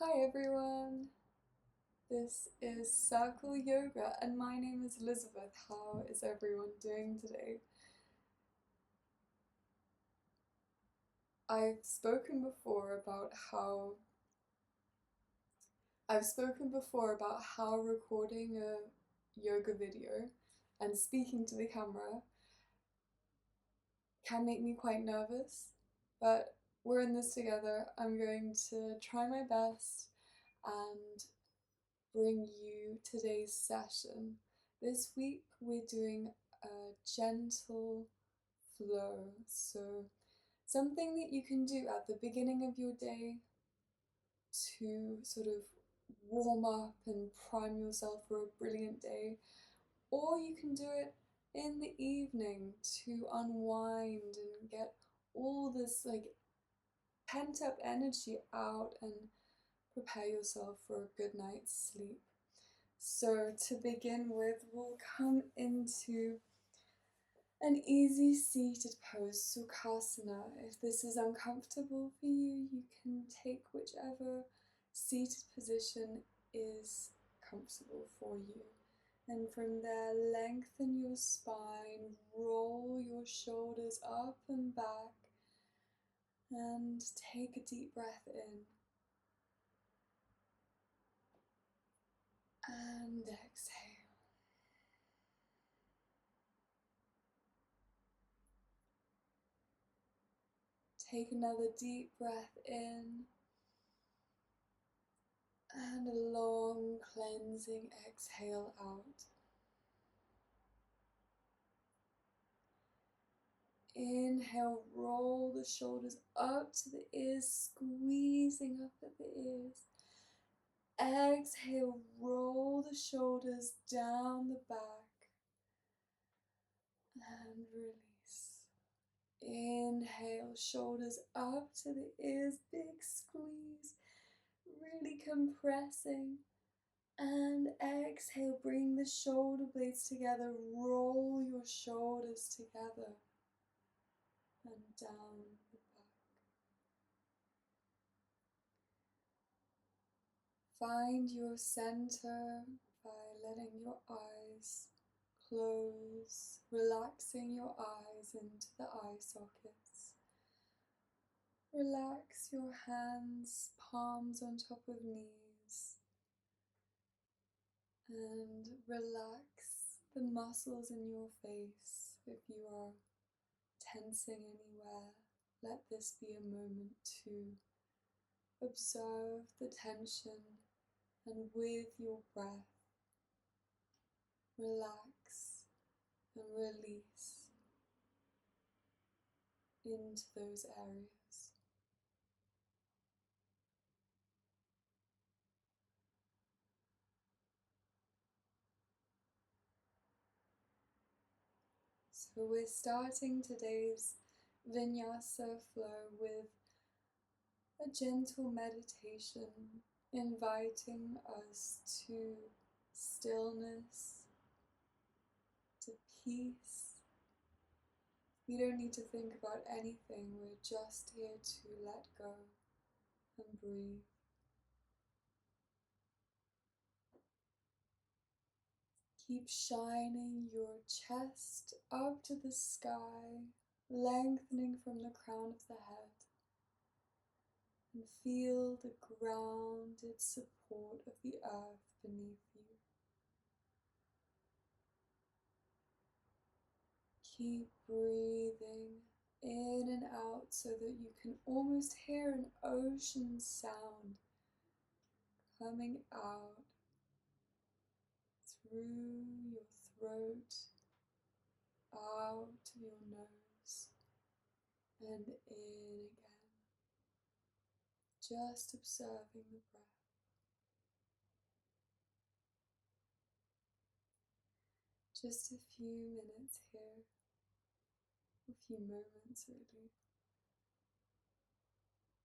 Hi everyone, this is Circle Yoga and my name is Elizabeth. How is everyone doing today? I've spoken before about how recording a yoga video and speaking to the camera can make me quite nervous, but we're in this together. I'm going to try my best and bring you today's session. This week we're doing a gentle flow, so something that you can do at the beginning of your day to sort of warm up and prime yourself for a brilliant day, or you can do it in the evening to unwind and get all this pent up energy out and prepare yourself for a good night's sleep. So to begin with, we'll come into an easy seated pose, Sukhasana. If this is uncomfortable for you, you can take whichever seated position is comfortable for you. And from there, lengthen your spine, roll your shoulders up and back, and take a deep breath in and exhale. Take another deep breath in and a long cleansing exhale out. Inhale, roll the shoulders up to the ears, squeezing up at the ears. Exhale, roll the shoulders down the back and release. Inhale, shoulders up to the ears, big squeeze, really compressing. And exhale, bring the shoulder blades together, roll your shoulders together and down the back. Find your center by letting your eyes close, relaxing your eyes into the eye sockets. Relax your hands, palms on top of knees, and relax the muscles in your face. If you are tensing anywhere, let this be a moment to observe the tension and with your breath, relax and release into those areas. So we're starting today's vinyasa flow with a gentle meditation, inviting us to stillness, to peace. We don't need to think about anything, we're just here to let go and breathe. Keep shining your chest up to the sky, lengthening from the crown of the head, and feel the grounded support of the earth beneath you. Keep breathing in and out so that you can almost hear an ocean sound coming out through your throat, out of your nose, and in again. Just observing the breath. Just a few minutes here, a few moments really,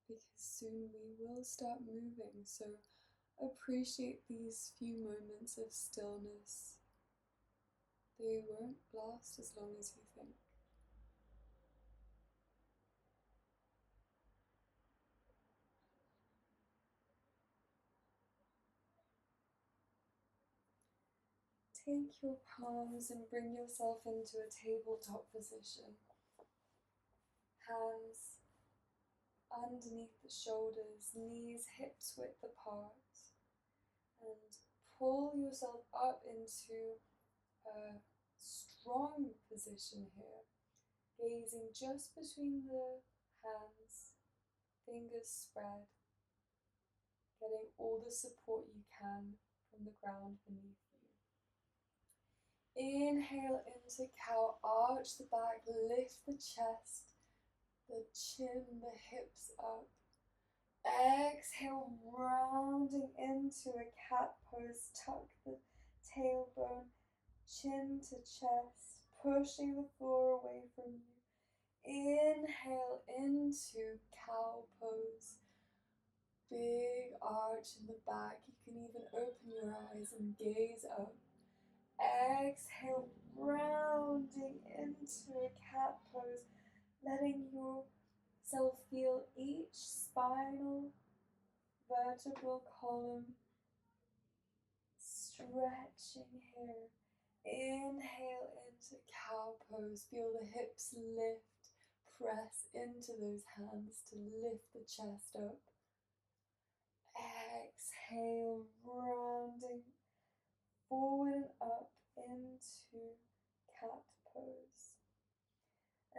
because soon we will start moving, so appreciate these few moments of stillness. They won't last as long as you think. take your palms and bring yourself into a tabletop position. Hands underneath the shoulders, knees hips width apart, and pull yourself up into a strong position here, gazing just between the hands, fingers spread, getting all the support you can from the ground beneath you. Inhale into cow, arch the back, lift the chest, the chin, the hips up. Exhale, rounding into a cat pose, tuck the tailbone, chin to chest, pushing the floor away from you. Inhale into cow pose. Big arch in the back. You can even open your eyes and gaze up. Exhale, rounding into a cat pose, letting yourself feel each spinal vertebral column stretching here. Inhale into cow pose. Feel the hips lift. Press into those hands to lift the chest up. Exhale, rounding forward and up into cat pose.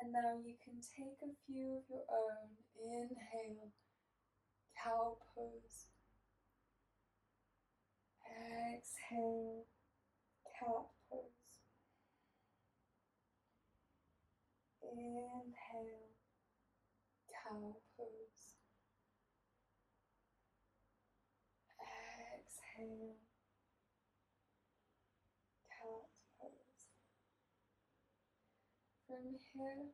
And now you can take a few of your own. Inhale, cow pose. Exhale, cat pose. Inhale, cow pose. Exhale, cat pose. From here,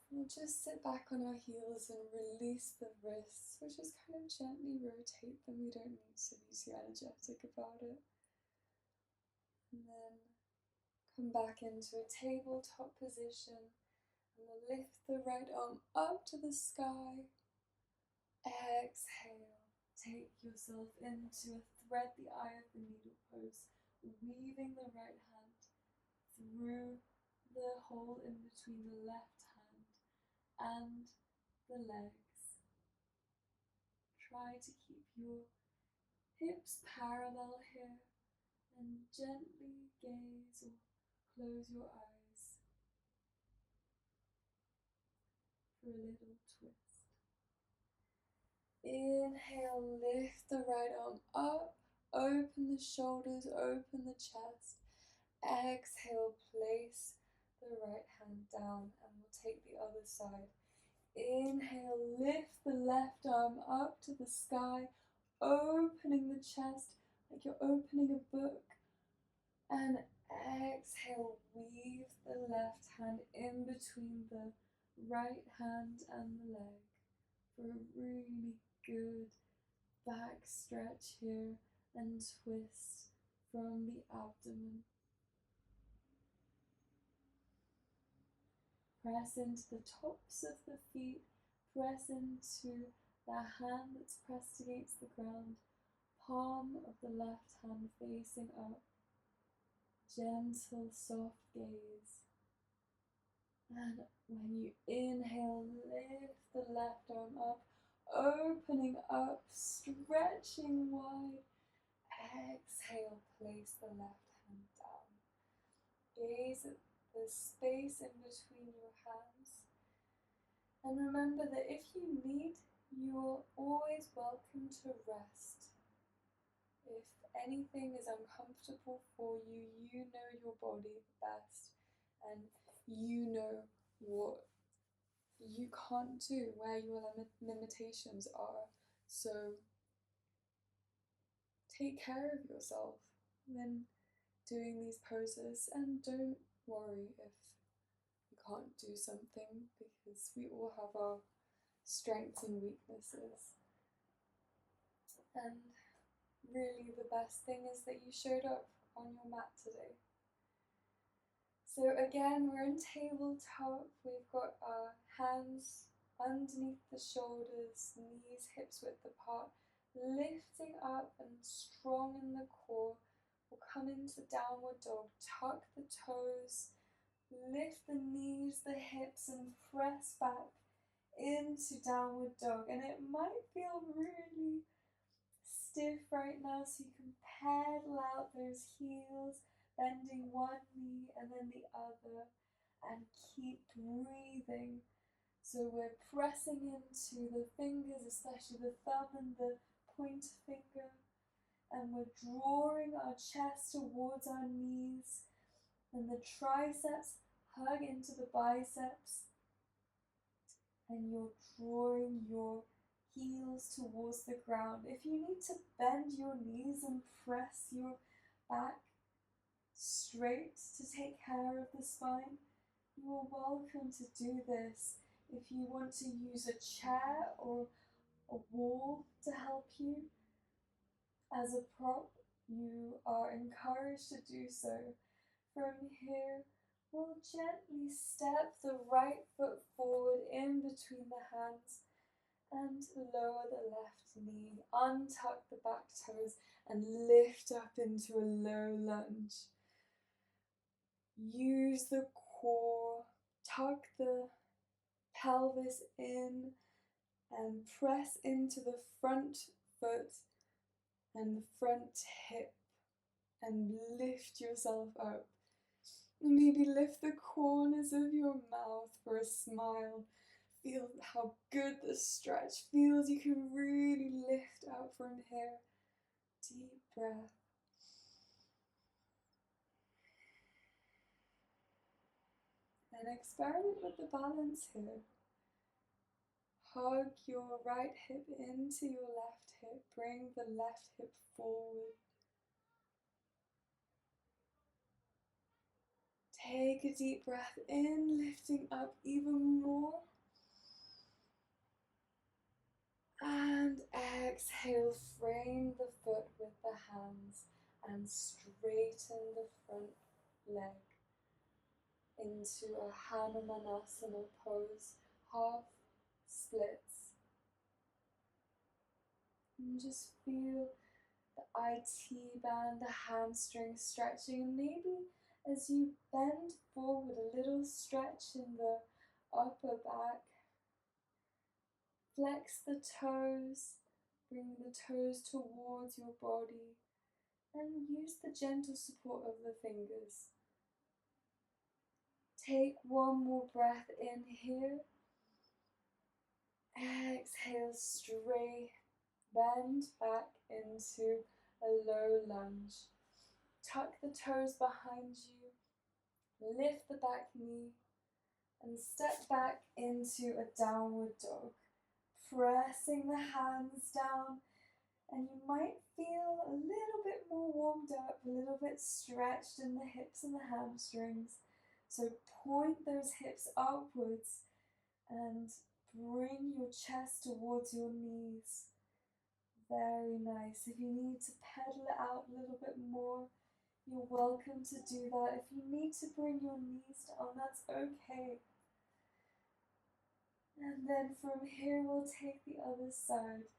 we'll just sit back on our heels and release the wrists, or just kind of gently rotate them. We don't need to be too energetic about it. And then come back into a tabletop position, and we'll lift the right arm up to the sky. Exhale, take yourself into a thread the eye of the needle pose, weaving the right hand through the hole in between the left hand and the legs. Try to keep your hips parallel here and gently gaze or close your eyes for a little twist. Inhale, lift the right arm up, open the shoulders, open the chest. Exhale, place the right hand down, and we'll take the other side. Inhale, lift the left arm up to the sky, opening the chest like you're opening a book. And exhale, weave the left hand in between the right hand and the leg for a really good back stretch here and twist from the abdomen. Press into the tops of the feet, press into the hand that's pressed against the ground, palm of the left hand facing up, gentle soft gaze. And when you inhale, lift the left arm up, opening up, stretching wide. Exhale, place the left hand down. Gaze at the space in between your hands. And remember that if you need, you are always welcome to rest. If anything is uncomfortable for you, you know your body the best, and you know what you can't do, where your limitations are. So take care of yourself when doing these poses, and don't worry if you can't do something, because we all have our strengths and weaknesses. And really the best thing is that you showed up on your mat today. So again, we're in tabletop. We've got our hands underneath the shoulders, knees hips width apart, lifting up and strong in the core, We'll come into downward dog. Tuck the toes, lift the knees, the hips, and press back into downward dog. And it might feel really stiff right now, so you can pedal out those heels, bending one knee and then the other, and keep breathing. So we're pressing into the fingers, especially the thumb and the pointer finger, and we're drawing our chest towards our knees, and the triceps hug into the biceps, and you're drawing your heels towards the ground. If you need to bend your knees and press your back straight to take care of the spine, you are welcome to do this. If you want to use a chair or a wall to help you as a prop, you are encouraged to do so. From here, we'll gently step the right foot forward in between the hands and lower the left knee. Untuck the back toes and lift up into a low lunge. Use the core, tuck the pelvis in and press into the front foot and the front hip and lift yourself up. Maybe lift the corners of your mouth for a smile. Feel how good the stretch feels. You can really lift out from here. Deep breath. And experiment with the balance here. Hug your right hip into your left hip. Bring the left hip forward. Take a deep breath in, lifting up even more. And exhale, frame the foot with the hands and straighten the front leg into a Hanumanasana pose, half splits. And just feel the IT band, the hamstring stretching, and maybe as you bend forward, a little stretch in the upper back. Flex the toes, bring the toes towards your body, and use the gentle support of the fingers. Take one more breath in here. Exhale, straight, bend back into a low lunge. Tuck the toes behind you, lift the back knee, and step back into a downward dog. Pressing the hands down, and you might feel a little bit more warmed up, a little bit stretched in the hips and the hamstrings. So point those hips upwards and bring your chest towards your knees. Very nice. If you need to pedal it out a little bit more, you're welcome to do that. If you need to bring your knees down, that's okay. And then from here, we'll take the other side.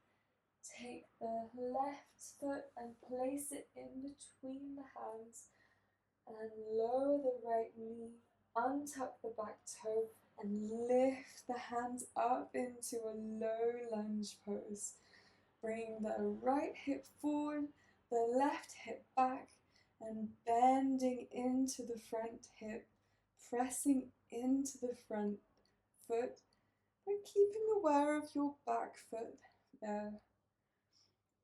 Take the left foot and place it in between the hands and lower the right knee, untuck the back toe and lift the hands up into a low lunge pose. Bring the right hip forward, the left hip back, and bending into the front hip, pressing into the front foot, but keeping aware of your back foot there.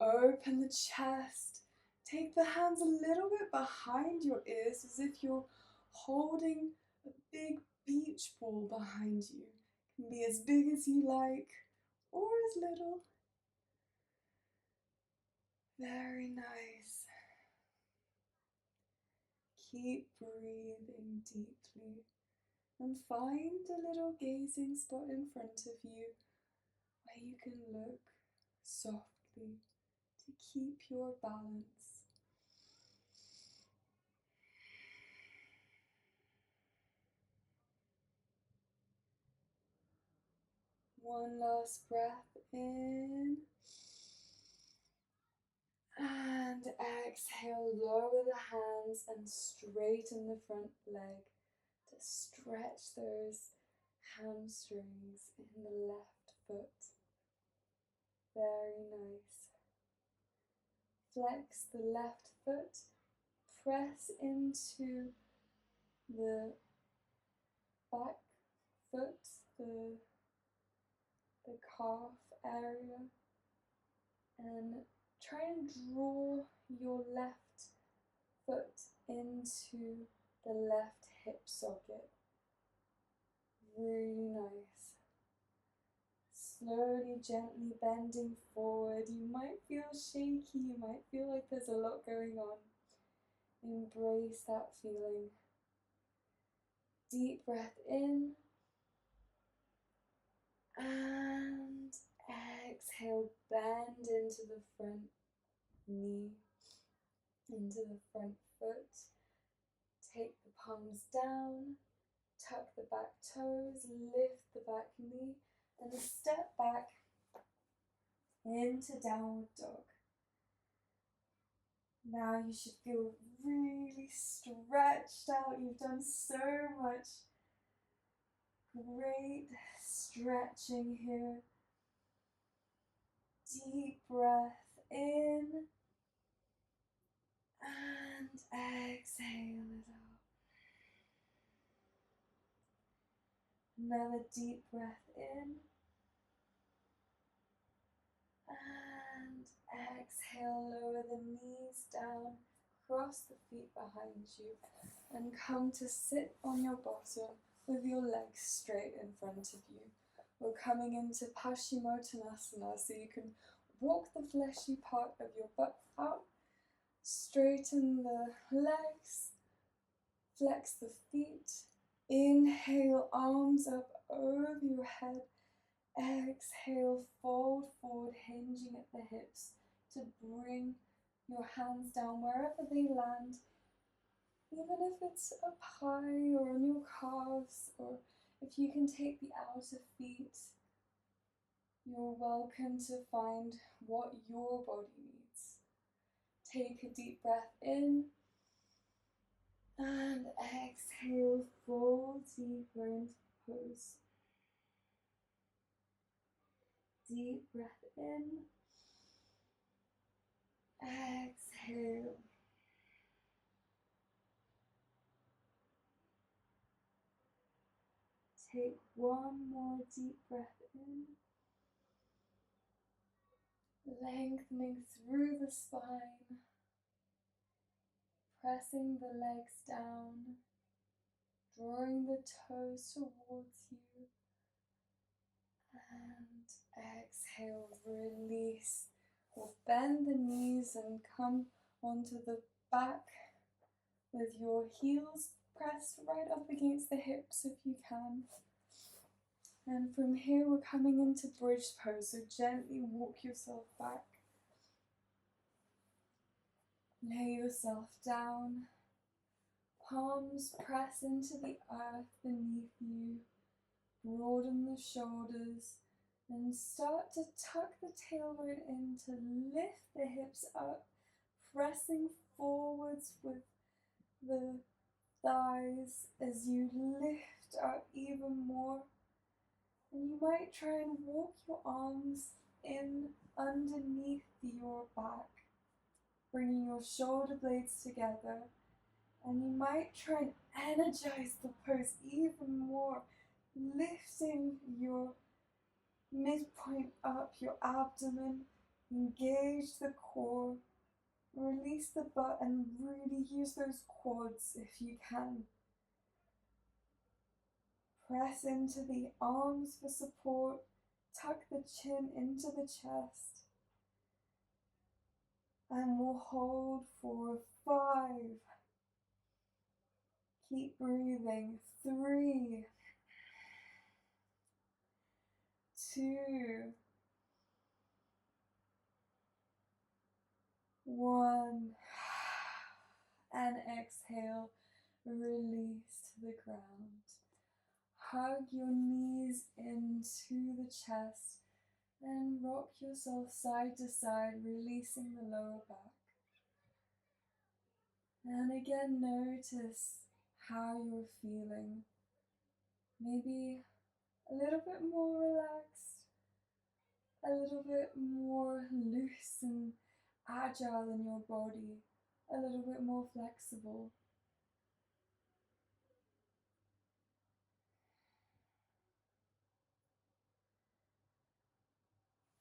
Open the chest. Take the hands a little bit behind your ears as if you're holding a big beach ball behind you. It can be as big as you like or as little. Very nice. Keep breathing deeply and find a little gazing spot in front of you where you can look softly to keep your balance. One last breath in. And exhale, lower the hands and straighten the front leg to stretch those hamstrings in the left foot. Very nice. Flex the left foot, press into the back foot, the calf area, and try and draw your left foot into the left hip socket. Really nice. Slowly, gently bending forward. You might feel shaky, you might feel like there's a lot going on. Embrace that feeling. Deep breath in. And exhale, bend into the front knee, into the front foot. Take the palms down, tuck the back toes, lift the back knee, and step back into downward dog. Now you should feel really stretched out. You've done so much great stretching here. Deep breath in and exhale it out. Another deep breath in and exhale. Lower the knees down, cross the feet behind you and come to sit on your bottom with your legs straight in front of you. We're coming into Paschimottanasana, so you can walk the fleshy part of your butt out, straighten the legs, flex the feet, inhale, arms up over your head, exhale, fold forward, hinging at the hips to bring your hands down wherever they land, even if it's up high or on your calves, or if you can take the outer feet. You're welcome to find what your body needs. Take a deep breath in and exhale, fold deeper into pose. Deep breath in, exhale. Take one more deep breath in, lengthening through the spine, pressing the legs down, drawing the toes towards you, and exhale, release. We'll bend the knees and come onto the back with your heels pressed right up against the hips if you can. And from here we're coming into bridge pose, so gently walk yourself back. Lay yourself down, palms press into the earth beneath you, broaden the shoulders, and start to tuck the tailbone in to lift the hips up, pressing forwards with the thighs as you lift up even more. And you might try and walk your arms in underneath your back, bringing your shoulder blades together. And you might try and energize the pose even more, lifting your midpoint up, your abdomen, engage the core, release the butt, and really use those quads if you can. Press into the arms for support, tuck the chin into the chest, and we'll hold for 5. Keep breathing. 3, 2, 1, and exhale, release to the ground. Hug your knees into the chest, then rock yourself side to side, releasing the lower back. And again, notice how you're feeling. Maybe a little bit more relaxed, a little bit more loose and agile in your body, a little bit more flexible.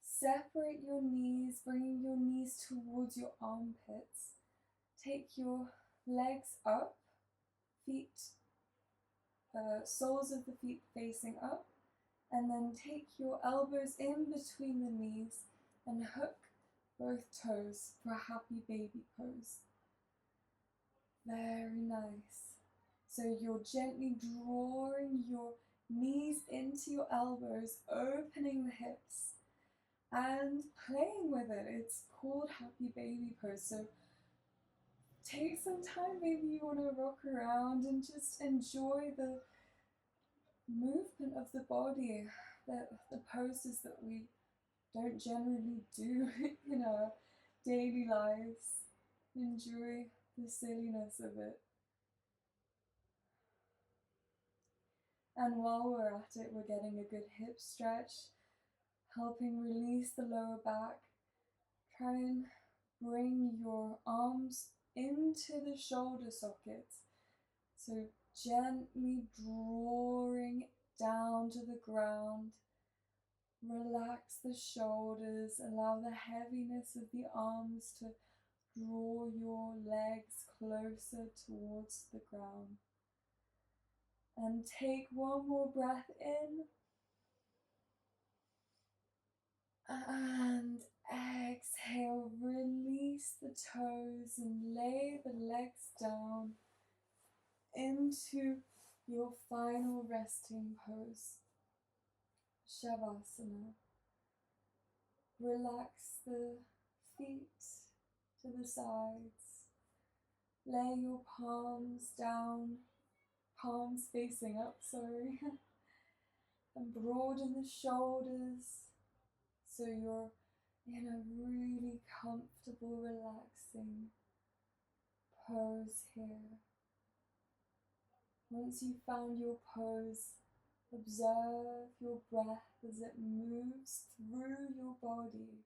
Separate your knees, bringing your knees towards your armpits. Take your legs up, soles of the feet facing up, and then take your elbows in between the knees and hook both toes for a happy baby pose. Very nice. So you're gently drawing your knees into your elbows, opening the hips and playing with it. It's called happy baby pose. So take some time, maybe you want to rock around and just enjoy the movement of the body, the poses that we don't generally do in our daily lives. Enjoy the silliness of it. And while we're at it, we're getting a good hip stretch, helping release the lower back. Try and bring your arms into the shoulder sockets. So gently drawing down to the ground. Relax the shoulders, allow the heaviness of the arms to draw your legs closer towards the ground. And take one more breath in. And exhale, release the toes and lay the legs down into your final resting pose, Shavasana. Relax the feet to the sides. Lay your palms down, palms facing up, sorry, and broaden the shoulders so you're in a really comfortable, relaxing pose here. Once you've found your pose, observe your breath as it moves through your body.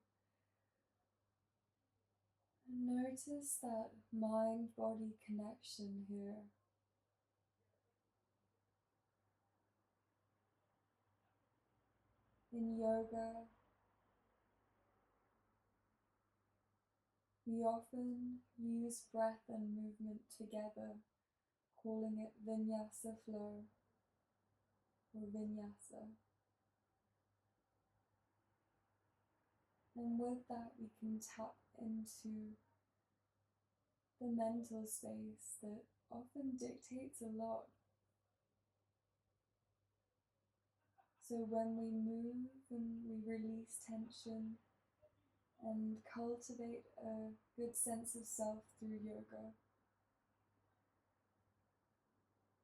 And notice that mind-body connection here. In yoga, we often use breath and movement together, calling it vinyasa flow or vinyasa. And with that, we can tap into the mental space that often dictates a lot. So when we move and we release tension and cultivate a good sense of self through yoga,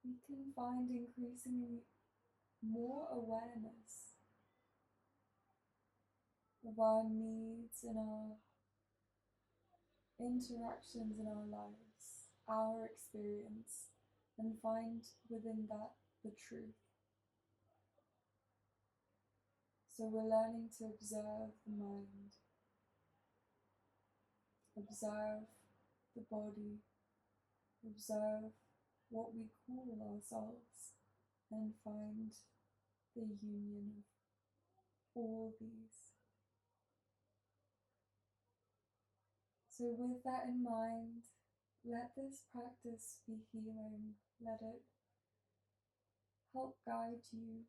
we can find increasingly more awareness of our needs and our interactions in our lives, our experience, and find within that the truth. So we're learning to observe the mind, observe the body, observe what we call ourselves, and find the union of all these. So with that in mind, let this practice be healing. Let it help guide you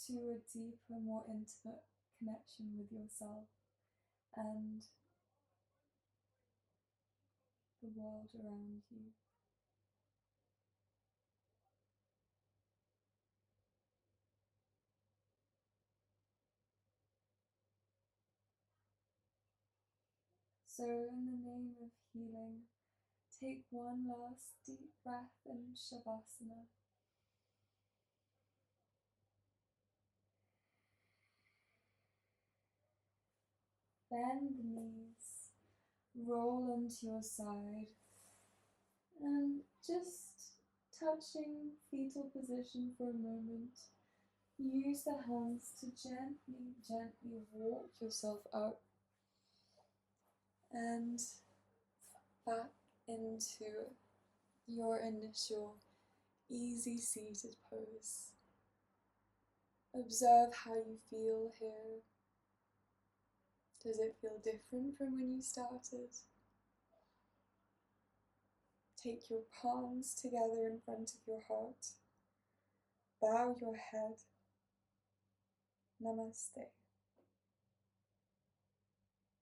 to a deeper, more intimate connection with yourself and the world around you. So in the name of healing, take one last deep breath in Shavasana. Bend the knees, roll onto your side, And just touching fetal position for a moment. Use the hands to gently, gently walk yourself up and back into your initial easy seated pose. Observe how you feel here. Does it feel different from when you started? Take your palms together in front of your heart. Bow your head. Namaste.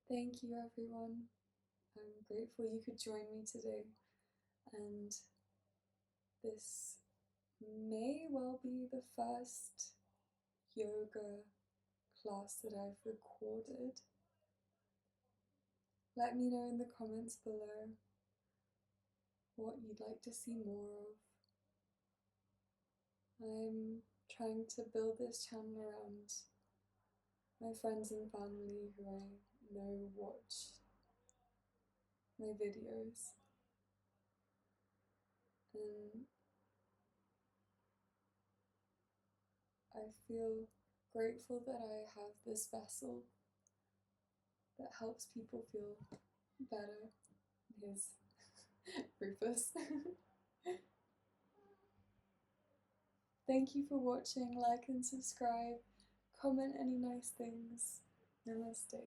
Thank you, everyone. I'm grateful you could join me today, and this may well be the first yoga class that I've recorded. Let me know in the comments below what you'd like to see more of. I'm trying to build this channel around my friends and family who I know watch my videos, and I feel grateful that I have this vessel that helps people feel better. Here's Rufus. Thank you for watching. Like and subscribe. Comment any nice things. Namaste.